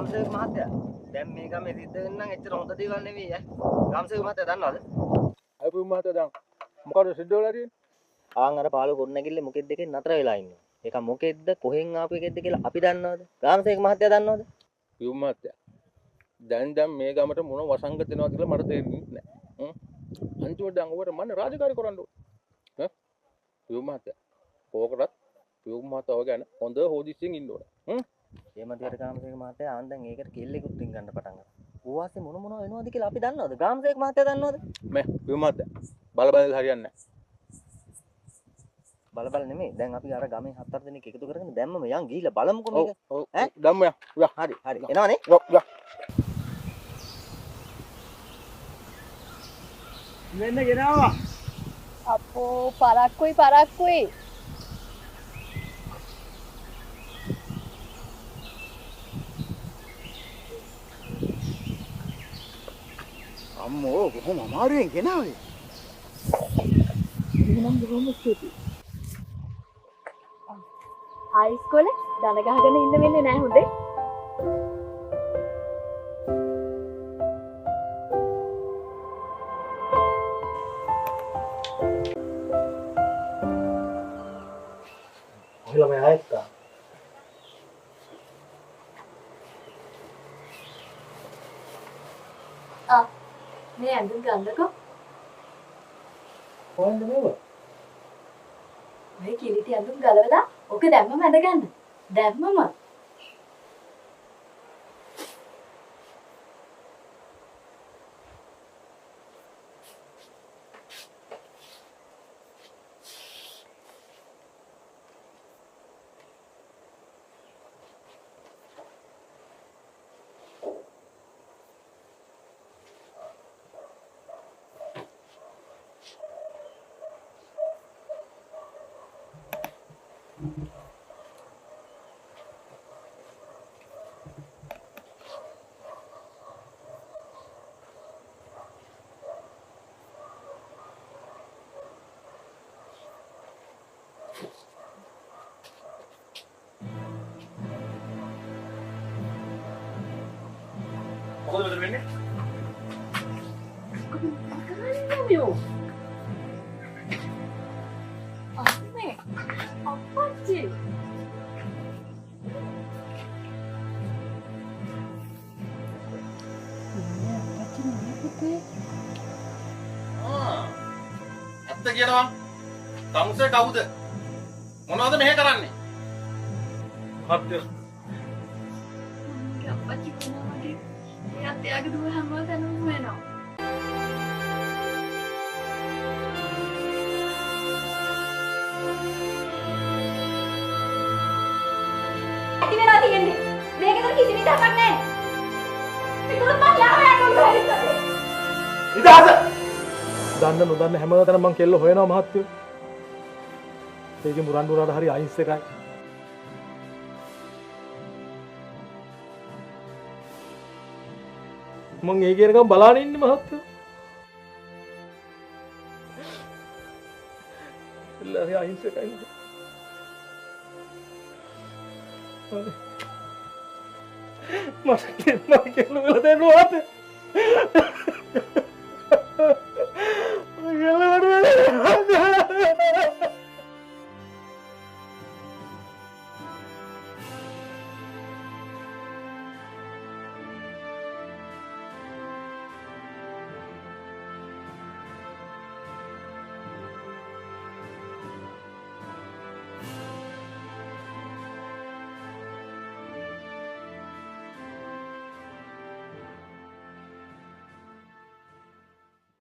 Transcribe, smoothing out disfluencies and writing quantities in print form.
ගාම්සේක මහත්තයා දැන් මේ ගමේ සිද්ධ වෙන නම් එච්චර හොඳ දේවල් නෙවෙයි ඈ. ගාම්සේක මහත්තයා දන්නවද? අයි පුරු මහත්තයා දැන් මොකද සිද්ධ වෙලා තියෙන්නේ? ආන් අර පාළු ගොඩනැගිල්ල මොකෙද්ද දෙකෙන් නතර වෙලා ඉන්නවා. ඒක මොකෙද්ද කොහෙන් ආපු එකෙද්ද කියලා අපි දන්නවද? ගාම්සේක මහත්තයා දන්නවද? පුරු මහත්තයා දැන් මේ ගමට මොන වසංගත වෙනවද කියලා මට තේරෙන්නේ නැහැ. අන්තිමට දැන් ඔබට මන්නේ රාජකාරී කරන්න ඕනේ. පුරු මහත්තයා කෝකටත් පුරු මහත්තයා ඔය ගැන හොඳ හොදිසියෙන් ඉන්න ඕනේ. එහෙම තියට ගාම්සේක මහත්තයා ආන් දැන් ඒකට කෙල්ලෙකුත් රින් ගන්න පටන් ගත්තා. ඌවාසේ මොන වෙනවද කියලා අපි දන්නවද? ගාම්සේක මහත්තයා දන්නවද? මේ පුරු මහත්තයා බල හරියන්නේ නැහැ. බල නෙමෙයි. දැන් අපි අර ගමේ 7 දෙනෙක් එකතු කරගෙන දැම්මම යන් ගිහිල්ලා බලමුකෝ මේක. ඈ දැම්ම යන්න. හරි. එනවනේ. යන්න. මෙන්න ගෙනාවා. අපෝ පරක්කුයි. අම්මෝ කොහොම අමාරුවෙන් ගෙනාවේ? හයිස්කෝලේ දන ගහගෙන ඉන්න වෙන්නේ නැහැ හොඳේ. ඔයලා මම ආයෙත් මේ ඇඳුම් ගන්නකො. කොහෙන්ද මේව? මේ කිලිටි ඇඳුම් ගලවලා ඔක දැම්මම ඇඳ ගන්න. දැම්මම. මොකද මෙතන වෙන්නේ? කන්නමියෝ. අම්මේ. අප්පච්චි. ඇත්ත කියනවා. තමුසේ කවුද? මොනවද මෙහෙ කරන්නේ? මහත්තයා මගේ අප්පච්චි කොහොමද? එයාත් එයාගේ දුව හැමෝටම වෙනවා. ඇති වෙලා තියෙන්නේ. මේකෙන් කිසි විදිහක් නැහැ. ඒකත් මම යාමයක් කරලා ඉදාස! දන්න නොදන්න හැමතැනම මං කෙල්ල හොයනවා මහත්තයෝ. ඒකේ මුරන්ඩුරාට හරි අයින්ස් එකයි. මං ඒ කියනකම් බලාගෙන ඉන්නේ මහත්තයෝ. එල්ල හරි අයින්ස් එකයි. මට කෙල්ල වල දෙන්නවද?